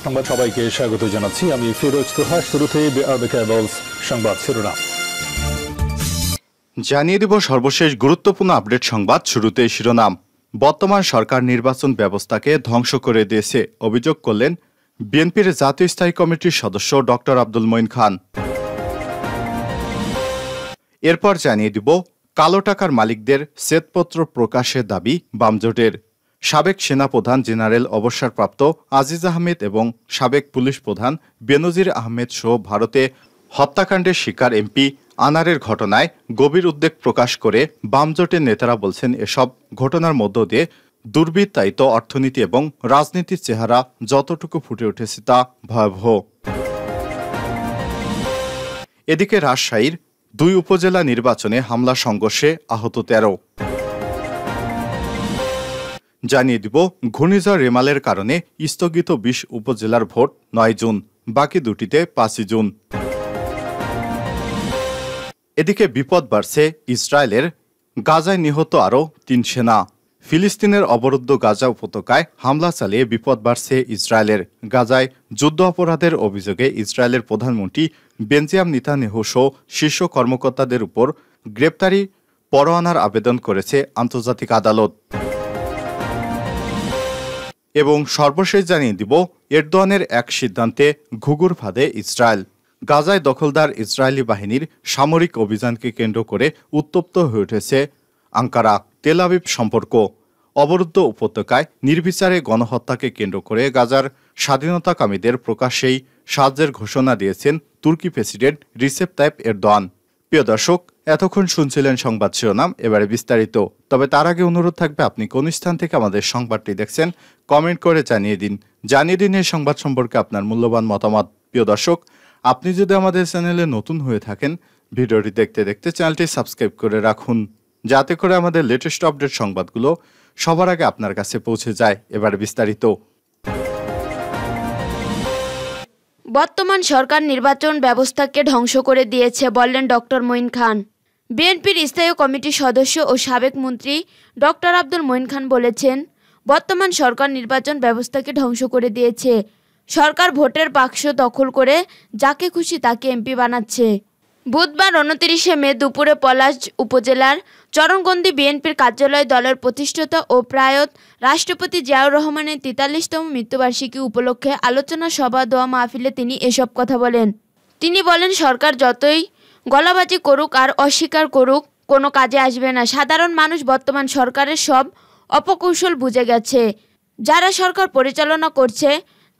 সংবাদ সবাইকে স্বাগত জানাচ্ছি। আমি ফিরোজ তোহা। শুরুতে সংবাদ শিরোনাম জানিয়ে দিব সর্বশেষ গুরুত্বপূর্ণ আপডেট সংবাদ। শুরুতে শিরোনাম। বর্তমান সরকার নির্বাচন ব্যবস্থাকে ধ্বংস করে দিয়েছে অভিযোগ করলেন বিএনপির জাতীয় স্থায়ী কমিটির সদস্য ডক্টর আব্দুল মঈন খান। এরপর জানিয়ে দিব কালো টাকার মালিকদের শ্বেতপত্র প্রকাশের দাবি বামজোটের। সাবেক সেনাপ্রধান জেনারেল অবসরপ্রাপ্ত আজিজ আহমেদ এবং সাবেক পুলিশ প্রধান বেনজির আহমেদ সহ ভারতে হত্যাকাণ্ডের শিকার এমপি আনারের ঘটনায় গভীর উদ্বেগ প্রকাশ করে বামজোটের নেতারা বলছেন, এসব ঘটনার মধ্য দিয়ে দুর্বৃত্তায়িত অর্থনীতি এবং রাজনীতির চেহারা যতটুকু ফুটে উঠেছে তা ভয়াবহ। এদিকে রাজশাহীর 2 উপজেলা নির্বাচনে হামলা সংঘর্ষে আহত 13। জানিয়ে দিব ঘূর্ণিঝড় রেমালের কারণে স্থগিত 20 উপজেলার ভোট 9 জুন, বাকি দুটিতে 5 জুন। এদিকে বিপদ বাড়ছে ইসরায়েলের, গাজায় নিহত আরও 3 সেনা। ফিলিস্তিনের অবরুদ্ধ গাজা উপত্যকায় হামলা চালিয়ে বিপদ বাড়ছে ইসরায়েলের। গাজায় যুদ্ধ অপরাধের অভিযোগে ইসরায়েলের প্রধানমন্ত্রী বেঞ্জামিন নেতানিয়াহু সহ শীর্ষ কর্মকর্তাদের উপর গ্রেপ্তারি পরোয়ানার আবেদন করেছে আন্তর্জাতিক আদালত। এবং সর্বশেষ জানিয়ে দিব এরদোয়ানের এক সিদ্ধান্তে ঘুঘুর ফাঁদে ইসরায়েল। গাজায় দখলদার ইসরায়েলি বাহিনীর সামরিক অভিযানকে কেন্দ্র করে উত্তপ্ত হয়ে উঠেছে আঙ্কারা তেল আবিব সম্পর্ক। অবরুদ্ধ উপত্যকায় নির্বিচারে গণহত্যাকে কেন্দ্র করে গাজার স্বাধীনতাকামীদের প্রকাশ্যেই সাহায্যের ঘোষণা দিয়েছেন তুর্কি প্রেসিডেন্ট রিসেপ তাইপ এরদোয়ান। প্রিয় দর্শক, এতক্ষণ শুনছিলেন সংবাদ শিরোনাম, এবারে বিস্তারিত। তবে তার আগে অনুরোধ থাকবে, আপনি কোন স্থান থেকে আমাদের সংবাদটি দেখছেন কমেন্ট করে জানিয়ে দিন এই সংবাদ সম্পর্কে আপনার মূল্যবান মতামত। প্রিয় দর্শক, আপনি যদি আমাদের চ্যানেলে নতুন হয়ে থাকেন, ভিডিওটি দেখতে দেখতে চ্যানেলটি সাবস্ক্রাইব করে রাখুন, যাতে করে আমাদের লেটেস্ট আপডেট সংবাদগুলো সবার আগে আপনার কাছে পৌঁছে যায়। এবারে বিস্তারিত। বর্তমান সরকার নির্বাচন ব্যবস্থাকে ধ্বংস করে দিয়েছে বললেন ডক্টর মঈন খান। বিএনপির স্থায়ী কমিটির সদস্য ও সাবেক মন্ত্রী ডক্টর আব্দুল মঈন খান বলেছেন, বর্তমান সরকার নির্বাচন ব্যবস্থাকে ধ্বংস করে দিয়েছে। সরকার ভোটের বাক্স দখল করে যাকে খুশি তাকে এমপি বানাচ্ছে। বুধবার 29 মে দুপুরে পলাশ উপজেলার চরণগন্দি বিএনপির কার্যালয়ে দলের প্রতিষ্ঠাতা ও প্রয়াত রাষ্ট্রপতি জিয়াউর রহমানের 43তম মৃত্যুবার্ষিকী উপলক্ষে আলোচনা সভা দোয়া মাহফিলে তিনি এসব কথা বলেন। তিনি বলেন, সরকার যতই গলাবাজি করুক আর অস্বীকার করুক, কোনো কাজে আসবে না। সাধারণ মানুষ বর্তমান সরকারের সব অপকৌশল বুঝে গেছে। যারা সরকার পরিচালনা করছে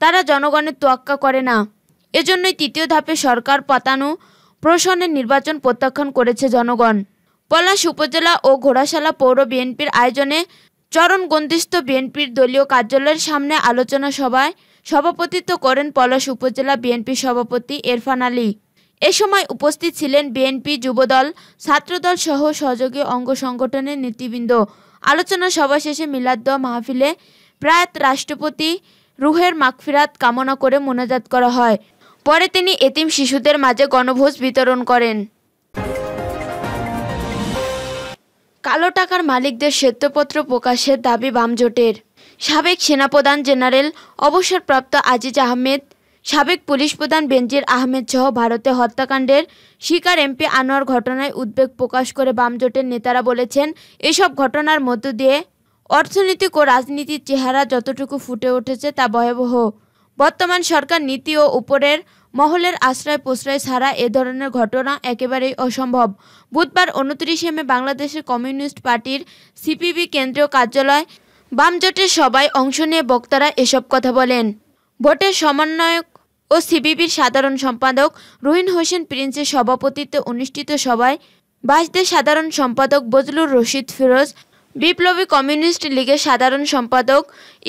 তারা জনগণের তোয়াক্কা করে না। এজন্যই 3য় ধাপে সরকার পাতানো প্রশাসনের নির্বাচন প্রত্যাখ্যান করেছে জনগণ। পলাশ উপজেলা ও ঘোড়াশালা পৌর বিএনপির আয়োজনে চরণগন্দিস্থ বিএনপির দলীয় কার্যালয়ের সামনে আলোচনা সভায় সভাপতিত্ব করেন পলাশ উপজেলা বিএনপির সভাপতি এরফান আলী। এ সময় উপস্থিত ছিলেন বিএনপি, যুবদল, ছাত্রদল সহ সহযোগী অঙ্গ সংগঠনের নেতৃবৃন্দ। আলোচনা সভা শেষে মিলাদ দোয়া মাহফিলে প্রয়াত রাষ্ট্রপতি রুহের মাগফিরাত কামনা করে মোনাজাত করা হয়। পরে তিনি এতিম শিশুদের মাঝে গণভোজ বিতরণ করেন। কালো টাকার মালিকদের শ্বেতপত্র প্রকাশের দাবি বামজোটের। সাবেক সেনাপ্রধান জেনারেল অবসরপ্রাপ্ত আজিজ আহমেদ, সাবেক পুলিশ প্রধান বেনজির আহমেদ সহ ভারতে হত্যাকাণ্ডের শিকার এমপি আনোয়ার ঘটনায় উদ্বেগ প্রকাশ করে বামজোটের নেতারা বলেছেন, এসব ঘটনার মধ্য দিয়ে অর্থনৈতিক ও রাজনীতির চেহারা যতটুকু ফুটে উঠেছে তা ভয়াবহ। বর্তমান সরকার নীতি ও উপরের মহলের আশ্রয় প্রশ্রয় ছাড়া এ ধরনের ঘটনা একেবারেই অসম্ভব। বুধবার 29 মে বাংলাদেশের কমিউনিস্ট পার্টির সিপিবি কেন্দ্রীয় কার্যালয় বামজোটের সভায় অংশ নিয়ে বক্তারা এসব কথা বলেন। ভোটের সমন্বয়ক ও সিপিবির সাধারণ সম্পাদক রুহিন হোসেন প্রিন্সের সভাপতিত্বে অনুষ্ঠিত সভায় বাসদের সাধারণ সম্পাদক বজলুর রশিদ ফিরোজ, বিপ্লবী কমিউনিস্ট লীগের সাধারণ সম্পাদক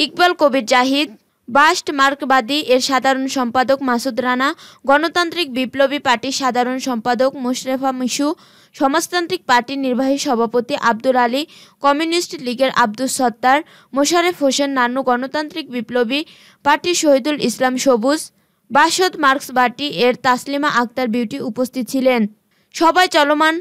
ইকবাল কবির জাহিদ, বাস্ট মার্কবাদী এর সাধারণ সম্পাদক মাসুদ রানা, গণতান্ত্রিক বিপ্লবী পার্টির সাধারণ সম্পাদক মোশরেফা মিশু, সমাজতান্ত্রিক পার্টির নির্বাহী সভাপতি আব্দুল আলী, কমিউনিস্ট লীগের আব্দুস সত্তার, মোশারেফ হোসেন নান্নু, গণতান্ত্রিক বিপ্লবী পার্টির শহীদুল ইসলাম সবুজ, বাসদ মার্ক্সবাদী এর তাসলিমা আক্তার বিউটি উপস্থিত ছিলেন। সবাই চলমান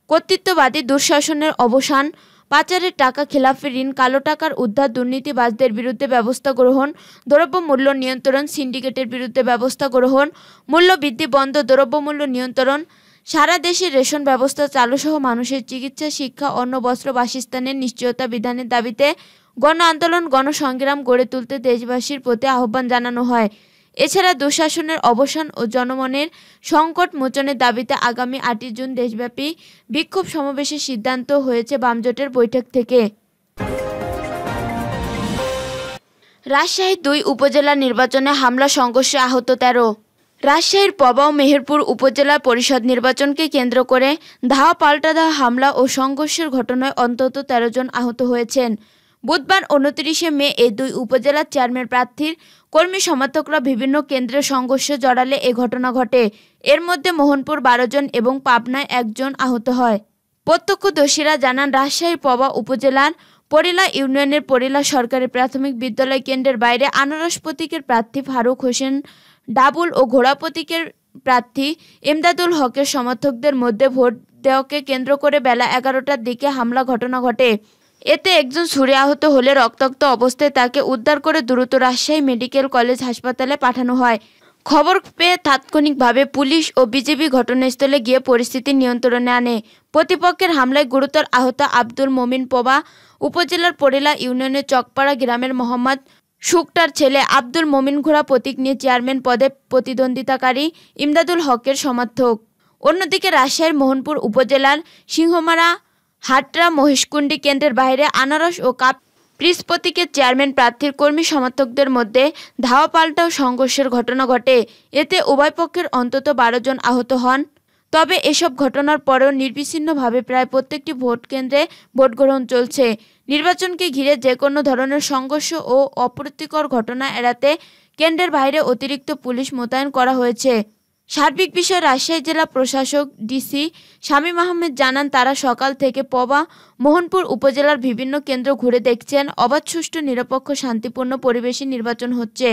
কর্তৃত্ববাদী দুঃশাসনের অবসান, পাচারের টাকা, খেলাপি ঋণ, কালো টাকার উদ্ধার, দুর্নীতিবাজদের বিরুদ্ধে ব্যবস্থা গ্রহণ, দ্রব্যমূল্য নিয়ন্ত্রণ, সিন্ডিকেটের বিরুদ্ধে ব্যবস্থা গ্রহণ, মূল্যবৃদ্ধি বন্ধ, দ্রব্যমূল্য নিয়ন্ত্রণ, সারা দেশে রেশন ব্যবস্থা চালুসহ মানুষের চিকিৎসা, শিক্ষা, অন্ন, বস্ত্র, বাসস্থানের নিশ্চয়তা বিধানের দাবিতে গণ আন্দোলন, গণসংগ্রাম গড়ে তুলতে দেশবাসীর প্রতি আহ্বান জানানো হয়। এছাড়া দুঃশাসনের অবসান ও জনমনের সংকট মোচনের দাবিতে আগামী ৮ জুন দেশব্যাপী বিক্ষোভ সমাবেশের সিদ্ধান্ত হয়েছে বামজোটের বৈঠক থেকে। রাজশাহীর ২ উপজেলা নির্বাচনে হামলা সংঘর্ষে আহত ১৩। রাজশাহীর পবা ও মেহেরপুর উপজেলা পরিষদ নির্বাচনকে কেন্দ্র করে ধাওয়া পাল্টা ধাওয়া হামলা ও সংঘর্ষের ঘটনায় অন্তত ১৩ জন আহত হয়েছেন। বুধবার ২৯শে মে এই ২ উপজেলার চেয়ারম্যান প্রার্থীর কর্মী সমর্থকরা বিভিন্ন কেন্দ্রে সংঘর্ষে জড়ালে এ ঘটনা ঘটে। এর মধ্যে মোহনপুর ১২ জন এবং পাবনায় ১ জন আহত হয়। প্রত্যক্ষদর্শীরা জানান, রাজশাহীর পবা উপজেলার পরিলা ইউনিয়নের পরিলা সরকারি প্রাথমিক বিদ্যালয় কেন্দ্রের বাইরে আনারস প্রতীকের প্রার্থী ফারুক হোসেন ডাবুল ও ঘোড়া প্রতীকের প্রার্থী ইমদাদুল হকের সমর্থকদের মধ্যে ভোট দেওয়াকে কেন্দ্র করে বেলা ১১টার দিকে হামলা ঘটনা ঘটে। এতে একজন ছুরি আহত হলে রক্তাক্ত অবস্থায় তাকে উদ্ধার করে দ্রুত রাজশাহী মেডিকেল কলেজ হাসপাতালে পাঠানো হয়। খবর পেয়ে তাৎক্ষণিকভাবে পুলিশ ও বিজিবি ঘটনাস্থলে গিয়ে পরিস্থিতি নিয়ন্ত্রণে আনে। প্রতিপক্ষের হামলায় গুরুতর আহত আব্দুল মমিন পবা উপজেলার পরিলা ইউনিয়নের চকপাড়া গ্রামের মোহাম্মদ শুকটার ছেলে আব্দুল মমিন ঘোড়া প্রতীক নিয়ে চেয়ারম্যান পদে প্রতিদ্বন্দ্বিতাকারী ইমদাদুল হকের সমর্থক। অন্যদিকে রাজশাহীর মোহনপুর উপজেলার সিংহমারা হাটরা মহেশকুণ্ডী কেন্দ্রের বাইরে আনারস ও কাপ প্রিস প্রতীকের চেয়ারম্যান প্রার্থীর কর্মী সমর্থকদের মধ্যে ধাওয়া পাল্টা ও সংঘর্ষের ঘটনা ঘটে। এতে উভয় পক্ষের অন্তত ১২ জন আহত হন। তবে এসব ঘটনার পরেও নির্বিচ্ছিন্নভাবে প্রায় প্রত্যেকটি ভোট কেন্দ্রে ভোট গ্রহণ চলছে। নির্বাচনকে ঘিরে যে কোনো ধরনের সংঘর্ষ ও অপ্রীতিকর ঘটনা এড়াতে কেন্দ্রের বাইরে অতিরিক্ত পুলিশ মোতায়েন করা হয়েছে। সার্বিক বিষয়ে রাজশাহী জেলা প্রশাসক ডিসি শামীম আহমেদ জানান, তারা সকাল থেকে পবা মোহনপুর উপজেলার বিভিন্ন কেন্দ্র ঘুরে দেখছেন। অবাধ, সুষ্ঠু, নিরপেক্ষ, শান্তিপূর্ণ পরিবেশে নির্বাচন হচ্ছে।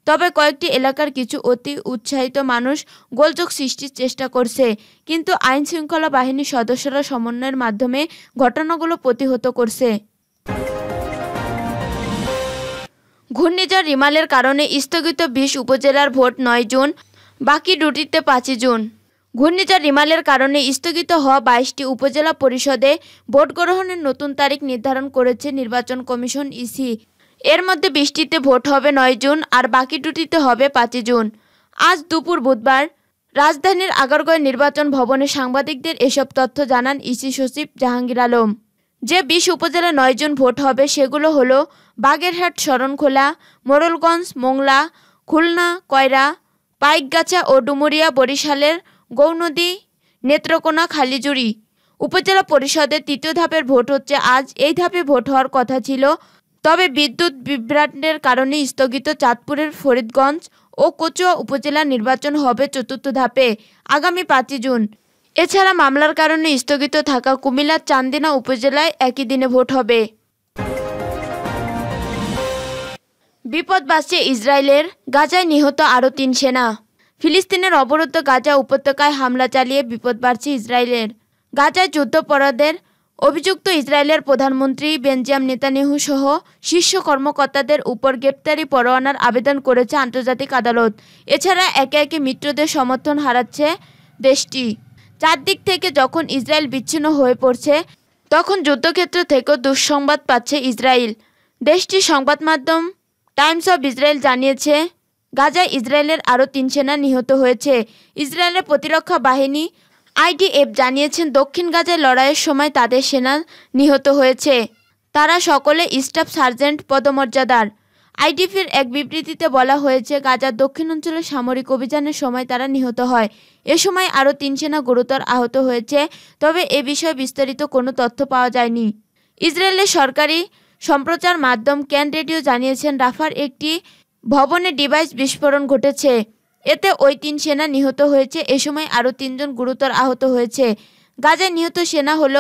তবে কয়েকটি এলাকার কিছু অতি উৎসাহিত মানুষ গোলযোগ সৃষ্টির চেষ্টা করছে, কিন্তু আইন শৃঙ্খলা বাহিনীর সদস্যরা সমন্বয়ের মাধ্যমে ঘটনাগুলো প্রতিহত করছে। ঘূর্ণিঝড় রিমালের কারণে স্থগিত ২০ উপজেলার ভোট ৯ জুন, বাকি দুটিতে ৫ জুন। ঘূর্ণিঝড় রিমালের কারণে স্থগিত হওয়া ২২টি উপজেলা পরিষদে ভোট গ্রহণের নতুন তারিখ নির্ধারণ করেছে নির্বাচন কমিশন ইসি। এর মধ্যে ২০টিতে ভোট হবে ৯ জুন আর বাকি দুটিতে হবে ৫ জুন। আজ দুপুর বুধবার রাজধানীর আগারগাঁও নির্বাচন ভবনে সাংবাদিকদের এসব তথ্য জানান ইসি সচিব জাহাঙ্গীর আলম। যে ২০ উপজেলা ৯ জুন ভোট হবে সেগুলো হলো বাগেরহাট, শরণখোলা, মোড়লগঞ্জ, মোংলা, খুলনা, কয়রা, পাইকগাছা ও ডুমুরিয়া, বরিশালের গৌনদী, নেত্রকোনা, খালিজুরি। উপজেলা পরিষদের ৩য় ধাপের ভোট হচ্ছে আজ। এই ধাপে ভোট হওয়ার কথা ছিল, তবে বিদ্যুৎ বিভ্রাটের কারণে স্থগিত। চাঁদপুরের ফরিদগঞ্জ ও কচুয়া উপজেলা নির্বাচন হবে ৪র্থ ধাপে, আগামী ৫ জুন। এছাড়া মামলার কারণে স্থগিত থাকা কুমিল্লার চান্দিনা উপজেলায় একই দিনে ভোট হবে। বিপদ বাড়ছে ইসরায়েলের, গাজায় নিহত আরও ৩ সেনা। ফিলিস্তিনের অবরুদ্ধ গাজা উপত্যকায় হামলা চালিয়ে বিপদ বাড়ছে ইসরায়েলের। গাজায় যুদ্ধাপরাধের অভিযুক্ত ইসরায়েলের প্রধানমন্ত্রী বেঞ্জামিন নেতানিয়াহু সহ শীর্ষ কর্মকর্তাদের উপর গ্রেপ্তারি পরোয়ানার আবেদন করেছে আন্তর্জাতিক আদালত। এছাড়া একে একে মিত্রদের সমর্থন হারাচ্ছে দেশটি। চারদিক থেকে যখন ইসরায়েল বিচ্ছিন্ন হয়ে পড়ছে, তখন যুদ্ধক্ষেত্র থেকেও দুঃসংবাদ পাচ্ছে ইসরায়েল। দেশটির সংবাদ মাধ্যম টাইমস অব ইসরায়েল জানিয়েছে, গাজায় ইসরায়েলের আরও ৩ সেনা নিহত হয়েছে। ইসরায়েলের প্রতিরক্ষা বাহিনী IDF জানিয়েছেন, দক্ষিণ গাজায় লড়াইয়ের সময় তাদের সেনা নিহত হয়েছে। তারা সকলে স্টাফ সার্জেন্ট পদমর্যাদার। IDF-এর এক বিবৃতিতে বলা হয়েছে, গাজার দক্ষিণাঞ্চলে সামরিক অভিযানের সময় তারা নিহত হয়। এ সময় আরও 3 সেনা গুরুতর আহত হয়েছে, তবে এ বিষয়ে বিস্তারিত কোনো তথ্য পাওয়া যায়নি। ইসরায়েলের সরকারি সম্প্রচার মাধ্যম ক্যান রেডিও জানিয়েছেন, রাফার একটি ভবনে ডিভাইস বিস্ফোরণ ঘটেছে। এতে ওই 3 সেনা নিহত হয়েছে। এ সময় আরও 3 জন গুরুতর আহত হয়েছে। গাজায় নিহত সেনা হল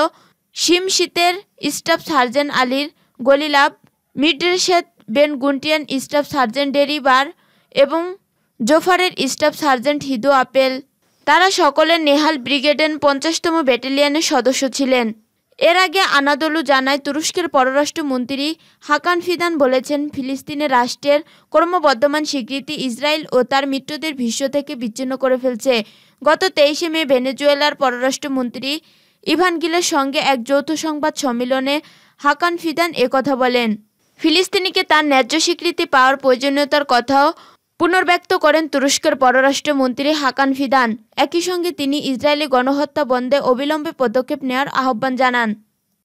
শিমশিতের স্টাফ সার্জেন্ট আলীর গলিলাভ, মিডরেশেত বেন গুন্টিয়ান স্টাফ সার্জেন্ট ডেরি বার এবং জোফারের স্টাফ সার্জেন্ট হিদো আপেল। তারা সকলে নেহাল ব্রিগেডের 50তম ব্যাটালিয়নের সদস্য ছিলেন। এর আগে আনাদোলু জানায়, তুরস্কের পররাষ্ট্রমন্ত্রী হাকান ফিদান বলেছেন, ফিলিস্তিনের রাষ্ট্রের ক্রমবর্ধমান স্বীকৃতি ইসরায়েল ও তার মিত্রদের বিশ্ব থেকে বিচ্ছিন্ন করে ফেলছে। গত 23 মে ভেনেজুয়েলার পররাষ্ট্রমন্ত্রী ইভান গিলের সঙ্গে এক যৌথ সংবাদ সম্মেলনে হাকান ফিদান একথা বলেন। ফিলিস্তিনিকে তার ন্যায্য স্বীকৃতি পাওয়ার প্রয়োজনীয়তার কথাও পুনর্ব্যক্ত করেন তুরস্কের পররাষ্ট্রমন্ত্রী হাকান ফিদান। একই সঙ্গে তিনি ইসরায়েলি গণহত্যা বন্ধে অবিলম্বে পদক্ষেপ নেওয়ার আহ্বান জানান।